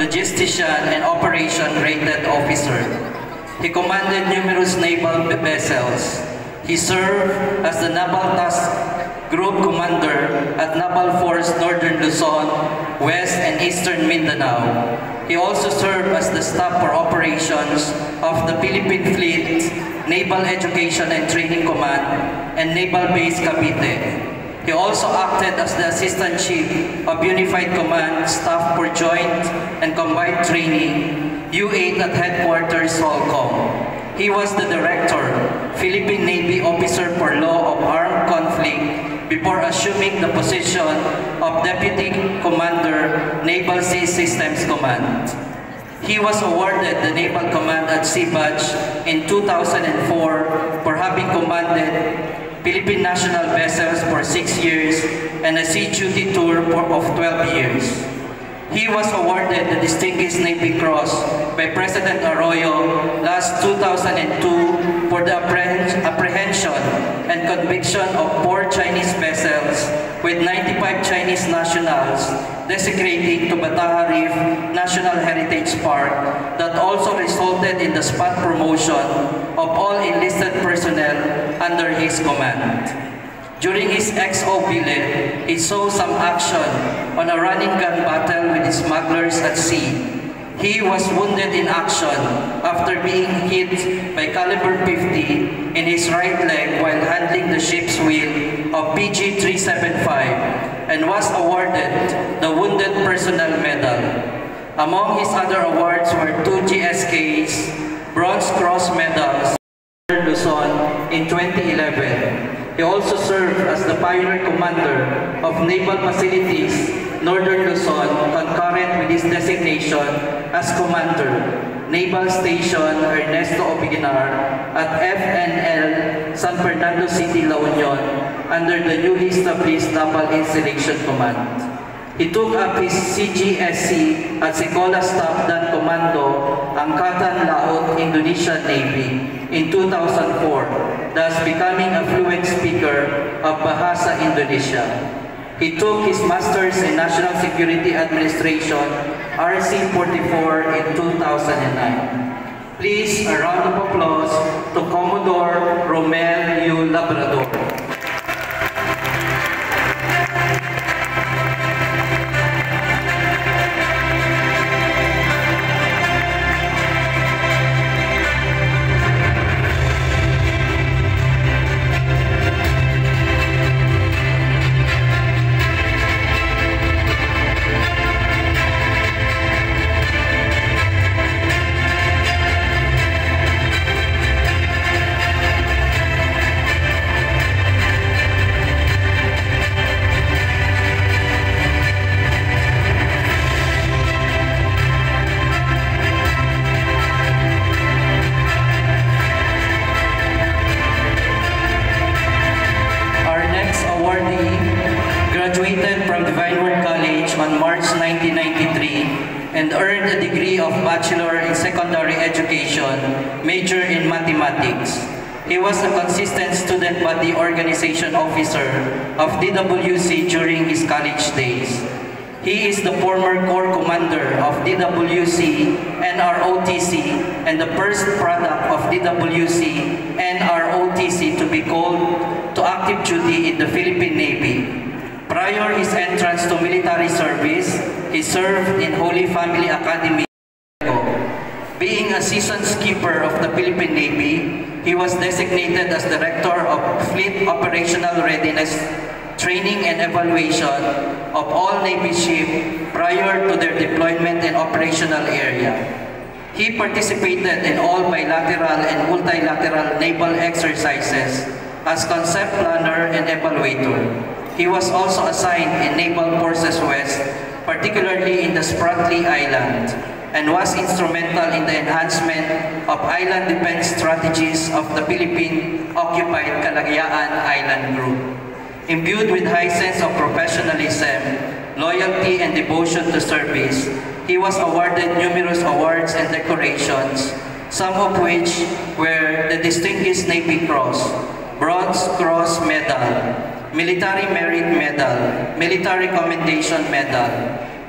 logistician, and operation-rated officer. He commanded numerous naval vessels. He served as the Naval Task Group Commander at Naval Force Northern Luzon, West and Eastern Mindanao. He also served as the Staff for Operations of the Philippine Fleet, Naval Education and Training Command, and Naval Base Cavite. He also acted as the Assistant Chief of Unified Command, Staff for Joint and Combined Training, U-8 at Headquarters, Solcom. He was the Director, Philippine Navy Officer for Law of Armed Conflict before assuming the position of Deputy Commander, Naval Sea Systems Command. He was awarded the Naval Command at Sea Badge in 2004 for having commanded Philippine national vessels for 6 years and a sea duty tour of 12 years. He was awarded the Distinguished Navy Cross by President Arroyo last 2002 for the apprehension and conviction of 4 Chinese vessels with 95 Chinese nationals desecrating to Bataha Reef National Heritage Park that also resulted in the spot promotion of all enlisted personnel under his command. During his XO billet, he saw some action on a running gun battle with smugglers at sea. He was wounded in action after being hit by caliber 50 in his right leg while handling the ship's wheel of PG-375 and was awarded the Wounded Personnel Medal. Among his other awards were 2 GSK's Bronze Cross Medals Luzon in 2011. He also served as the Pioneer Commander of Naval Facilities, Northern Luzon, concurrent with his designation as Commander, Naval Station Ernesto Obigenar at FNL San Fernando City, La Union, under the newly established Naval Installation Command. He took up his CGSC at Sekolah Staff Dan Komando, Angkatan Laut, Indonesian Navy in 2004, thus becoming a fluent speaker of Bahasa Indonesia. He took his Master's in National Security Administration, RC44, in 2009. Please, a round of applause to Commodore Romel U. Labrador. Graduated from Divine Word College on March 1993 and earned a degree of Bachelor in Secondary Education, major in Mathematics. He was a consistent student body organization officer of DWC during his college days. He is the former Corps Commander of DWC NROTC and the first product of DWC NROTC to be called to active duty in the Philippine Navy. Prior his entrance to military service, he served in Holy Family Academy. Being a seasoned skipper of the Philippine Navy, he was designated as Director of Fleet Operational Readiness, Training and Evaluation of all Navy ships prior to their deployment in operational area. He participated in all bilateral and multilateral naval exercises as concept planner and evaluator. He was also assigned in Naval Forces West, particularly in the Spratly Island, and was instrumental in the enhancement of island defense strategies of the Philippine-occupied Calaguayaan Island Group. Imbued with high sense of professionalism, loyalty, and devotion to service, he was awarded numerous awards and decorations, some of which were the Distinguished Navy Cross, Bronze Cross Medal, Military Merit Medal, Military Commendation Medal,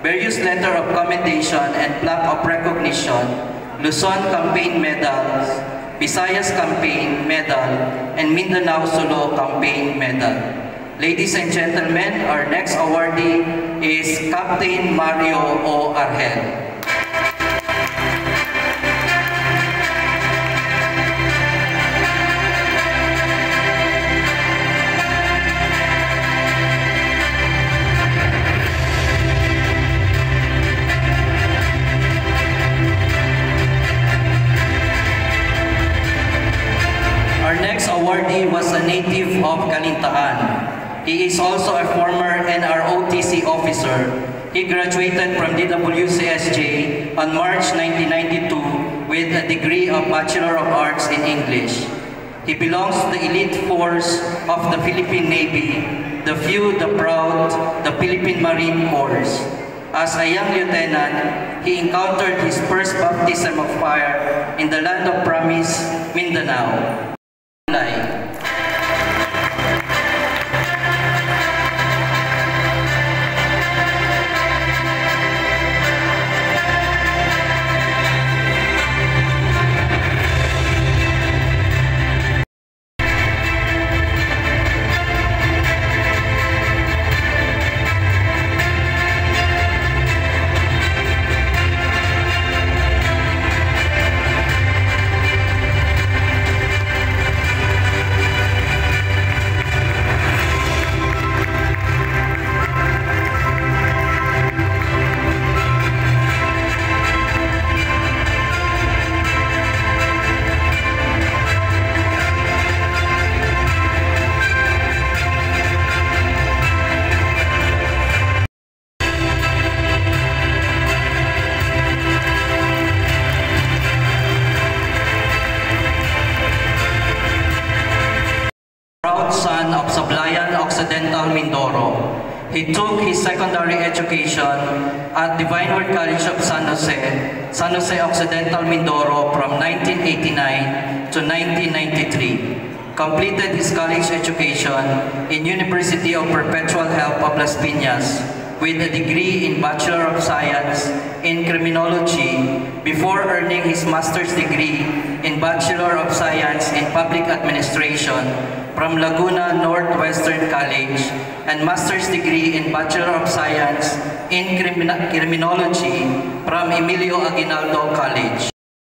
various letter of commendation and plaque of recognition, Luzon Campaign Medals, Visayas Campaign Medal, and Mindanao Solo Campaign Medal. Ladies and gentlemen, our next awardee is Captain Mario O. Argel. Our next awardee was a native of Calintaan. He is also a former NROTC officer. He graduated from DWCSJ on March 1992 with a degree of Bachelor of Arts in English. He belongs to the elite force of the Philippine Navy, the few, the proud, the Philippine Marine Corps. As a young lieutenant, he encountered his first baptism of fire in the land of promise, Mindanao. Son of Sablayan Occidental Mindoro. He took his secondary education at Divine Word College of San Jose Occidental Mindoro from 1989 to 1993. Completed his college education in University of Perpetual Help of Las Piñas with a degree in Bachelor of Science in Criminology before earning his master's degree in Bachelor of Science in Public Administration from Laguna Northwestern College and master's degree in Bachelor of Science in Criminology from Emilio Aguinaldo College.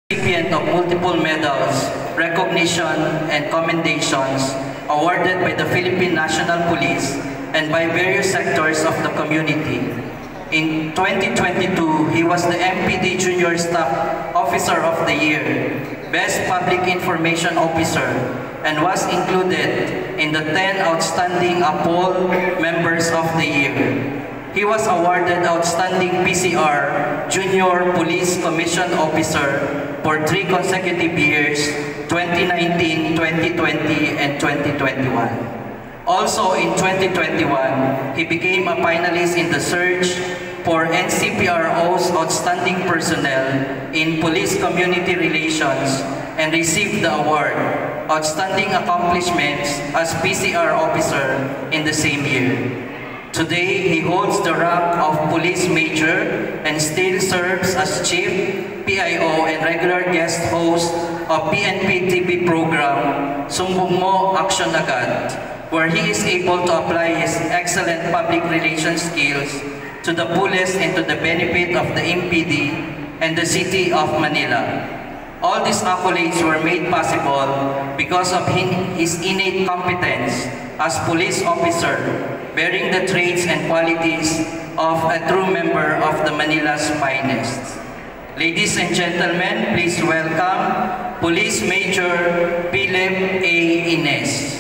Recipient of multiple medals, recognition, and commendations awarded by the Philippine National Police and by various sectors of the community. In 2022, he was the MPD Junior Staff Officer of the Year, Best Public Information Officer, and was included in the 10 Outstanding APOL Members of the Year. He was awarded Outstanding PCR Junior Police Commission Officer for 3 consecutive years, 2019, 2020, and 2021. Also in 2021, he became a finalist in the search for NCPRO's Outstanding Personnel in Police Community Relations and received the award, Outstanding Accomplishments as PCR Officer in the same year. Today, he holds the rank of Police Major and still serves as Chief, PIO, and regular guest host of PNP TV program, Sumbong Mo Action Agad, where he is able to apply his excellent public relations skills to the fullest and to the benefit of the MPD and the City of Manila. All these accolades were made possible because of his innate competence as police officer, bearing the traits and qualities of a true member of the Manila's finest. Ladies and gentlemen, please welcome Police Major Philip A. Ines.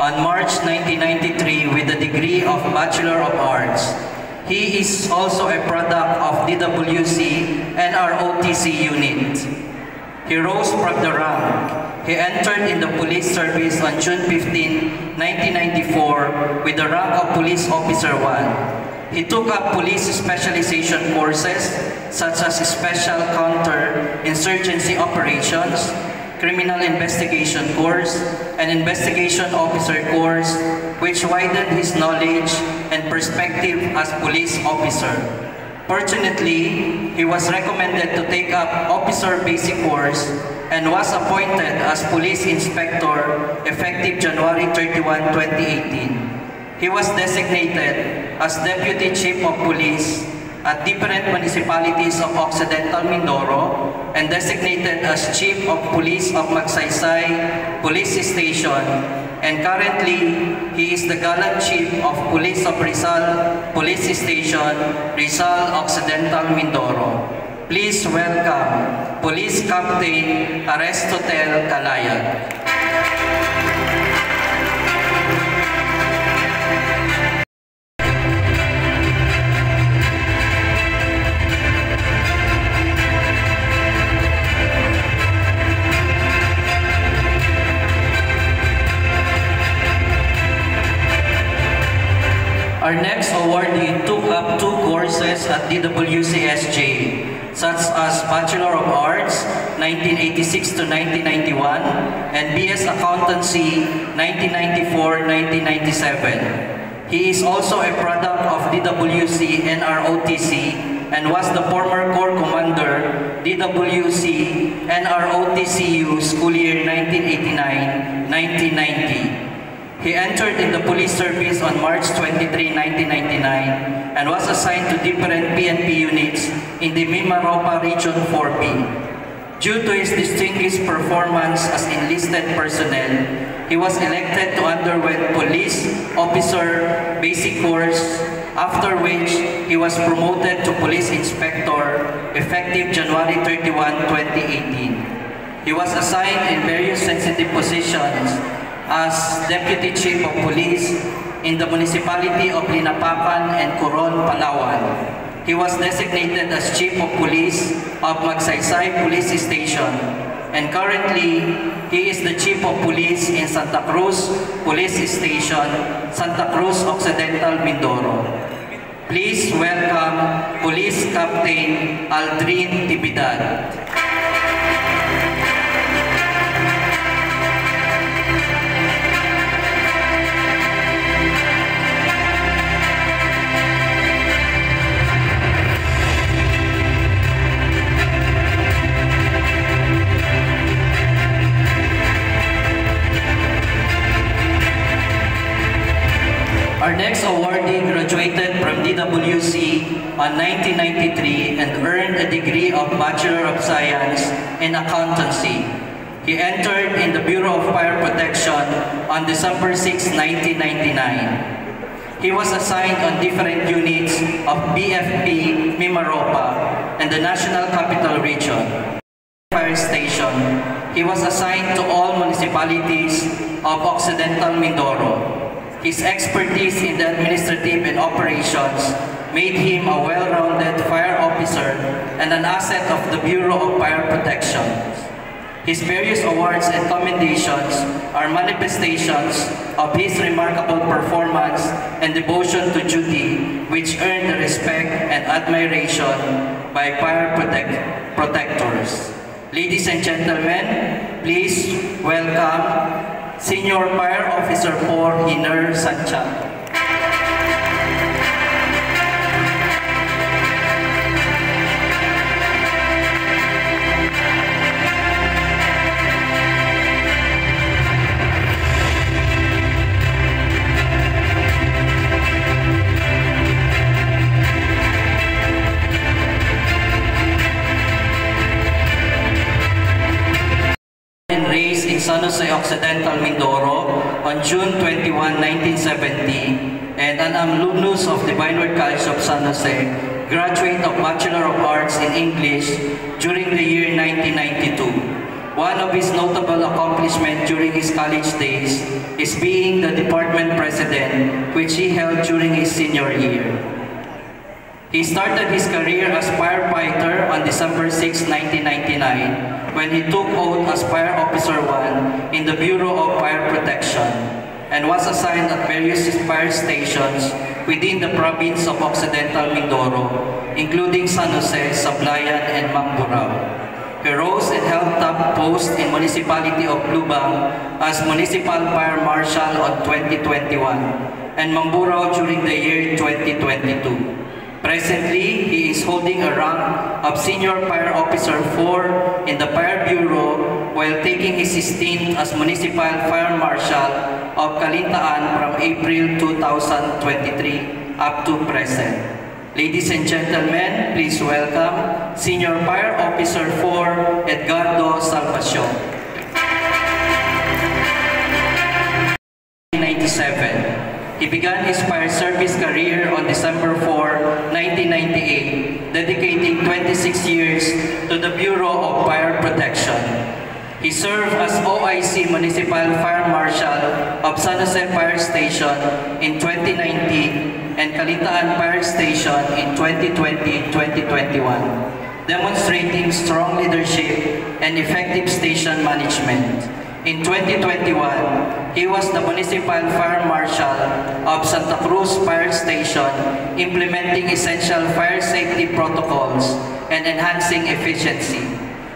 On March 1993 with a degree of Bachelor He is also a product of DWC and our OTC unit. He rose from the rank. He entered in the police service on June 15, 1994 with the rank of Police Officer 1. He took up police specialization courses such as Special Counter-Insurgency Operations, Criminal Investigation course, and Investigation Officer course, which widened his knowledge and perspective as police officer. Fortunately, he was recommended to take up Officer Basic course and was appointed as Police Inspector effective January 31, 2018. He was designated as Deputy Chief of Police at different municipalities of Occidental Mindoro and designated as Chief of Police of Magsaysay Police Station, and currently he is the Gallant Chief of Police of Rizal Police Station, Rizal Occidental Mindoro. Please welcome Police Captain Aristotel Calayag. Our next awardee took up 2 courses at DWCSJ, such as Bachelor of Arts, 1986 to 1991, and BS Accountancy, 1994-1997. He is also a product of DWC and ROTC and was the former Corps Commander, DWC and ROTCU school year 1989-1990. He entered in the police service on March 23, 1999 and was assigned to different PNP units in the Mimaropa Region 4B. Due to his distinguished performance as enlisted personnel, he was elected to undergo Police Officer Basic course, after which he was promoted to Police Inspector effective January 31, 2018. He was assigned in various sensitive positions as Deputy Chief of Police in the municipality of Linapapan and Coron, Palawan. He was designated as Chief of Police of Magsaysay Police Station, and currently he is the Chief of Police in Santa Cruz Police Station, Santa Cruz Occidental, Mindoro. Please welcome Police Captain Aldrin Tibidad. Our next awardee graduated from DWC on 1993 and earned a degree of Bachelor of Science in Accountancy. He entered in the Bureau of Fire Protection on December 6, 1999. He was assigned on different units of BFP Mimaropa and the National Capital Region. Fire Station, he was assigned to all municipalities of Occidental Mindoro. His expertise in the administrative and operations made him a well-rounded fire officer and an asset of the Bureau of Fire Protection. His various awards and commendations are manifestations of his remarkable performance and devotion to duty, which earned the respect and admiration by fire protectors. Ladies and gentlemen, please welcome Senior Fire Officer 4 Hiner Santiago. Raised in San Jose Occidental, Mindoro on June 21, 1970, and an alumnus of Divine Word College of San Jose, graduate of Bachelor of Arts in English during the year 1992. One of his notable accomplishments during his college days is being the department president, which he held during his senior year. He started his career as firefighter on December 6, 1999, when he took oath as Fire Officer 1 in the Bureau of Fire Protection and was assigned at various fire stations within the province of Occidental Mindoro, including San Jose, Sablayan, and Mamburao. He rose and held top posts in Municipality of Lubang as Municipal Fire Marshal on 2021 and Mamburao during the year 2022. Presently, he is holding a rank of Senior Fire Officer 4 in the Fire Bureau while taking his stint as Municipal Fire Marshal of Calintaan from April 2023 up to present. Ladies and gentlemen, please welcome Senior Fire Officer 4, Edgardo Salvacion. 1997. He began his fire service career on December 4, 1998, dedicating 26 years to the Bureau of Fire Protection. He served as OIC Municipal Fire Marshal of San Jose Fire Station in 2019 and Calintaan Fire Station in 2020-2021, demonstrating strong leadership and effective station management. In 2021, he was the Municipal Fire Marshal of Santa Cruz Fire Station, implementing essential fire safety protocols and enhancing efficiency.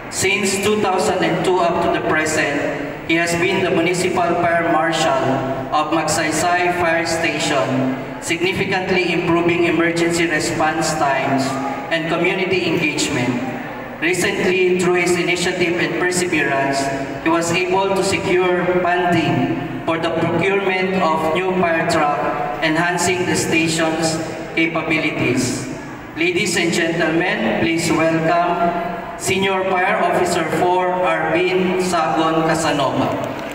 Since 2002 up to the present, he has been the Municipal Fire Marshal of Magsaysay Fire Station, significantly improving emergency response times and community engagement. Recently, through his initiative and perseverance, he was able to secure funding for the procurement of new fire truck, enhancing the station's capabilities. Ladies and gentlemen, please welcome Senior Fire Officer 4, Arvin Sagon Casanova.